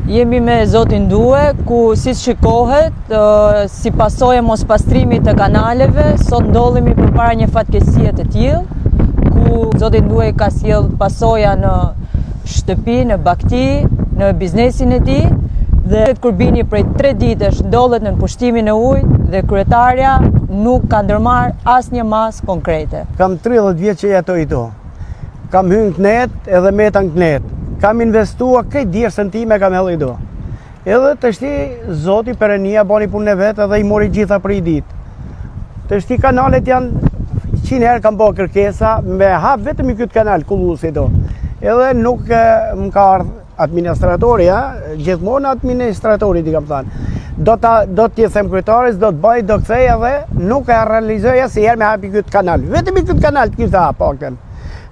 Jemi me Zotin Due, ku si shikohet, si pasojë mos pastrimit të kanaleve, sot ndodhemi përpara një fatkesie të tillë, ku Zotin Due ka sjell pasoja në shtëpi, në bakti, në biznesin e tij, dhe kur bini prej 3 ditësh ndodhet në pushtimin e ujit dhe kryetarja nuk ka ndërmarr asnjë masë konkrete. Kam 30 vjet që jetoj këtu. Kam hyrë në net edhe metan në net. Kam investua këtë djersën time kam hedhë do. Edhe të shti Zoti Perënia bani punën e vetë edhe i mori gjitha për i ditë. Të shti kanalet janë 100 herë kam bërë kërkesa me hap vetëm i këtë kanal kullusi do. Edhe nuk më ka ardhë administratori, gjithmonë administratori ti kam thënë. Do t'je them kryetaris, do t'baj, do kthej edhe nuk e realizoja si herë me hap i këtë kanal. Vetëm i këtë kanal të kisha paktën.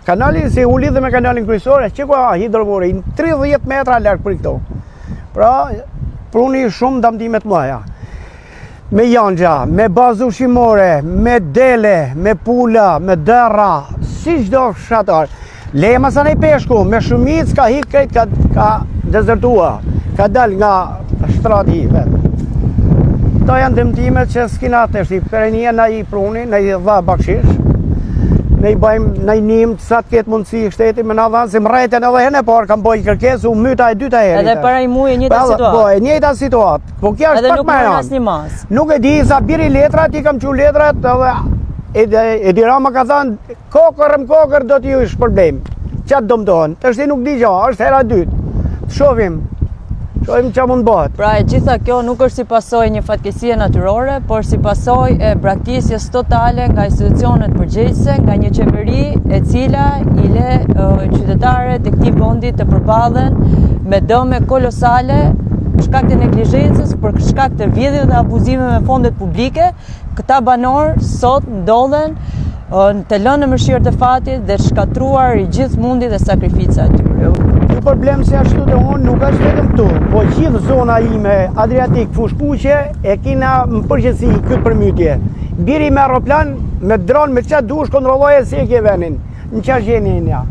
Kanali si u lidhe me kanalin kryesor, që ka hidrobori 30 metra larg për këto. Pra, pruni shumë damtime të mëdha. Me janxha, me bazë ushqimore, me dele, me pula, me dërra, si çdo fshatar. Leja Masanej Peshku, me shumicë ka hik krejt, ka dezertua, ka dal nga shtrati vetë. Këto janë dëmtimet që s'kina të shti, Perënia na i pruni, na i dha bakshish. Ne i bëjmë në njëm të sa të ketë mundësi shteti me në dhanë, si më rejten edhe hene, por kam bëjë kërkesë, u myta e dyta herë. Edhe para i muje njëta situatë. Po, e njëta situatë. Po kja është pak më ranë. Nuk e di sa biri letrat, i kam që letrat, edhe Edi Rama ka thënë, kokër do t'ju ish problem. Qatë do më tonë. Të shti nuk di gjo, është hera dytë. Të shofim që mund bëhet. Pra e gjitha kjo nuk është si pasojë një fatkesie natyrore, por si pasojë e braktisjes totale nga institucionet përgjegjëse, nga një qeveri e cila i le qytetarët e këtij vendi të përballen me dëme kolosale për shkak të neglizhencës, për shkak të vjedhjeve dhe abuzimeve me fondet publike. Këta banorë sot ndodhen të lënë në mëshirë të fatit dhe shkatruar i gjithë mundi dhe sakrifica e tyre. Një problem se ashtu dhe unë nuk është vetëm këtu, po gjithë zona ime Adriatik, Fushkuqe e kina më përgjithësi këtë përmytje. Biri me aeroplan, me dron, me qatë dush kontrolloje si e kje venin, në qarë gjeni një.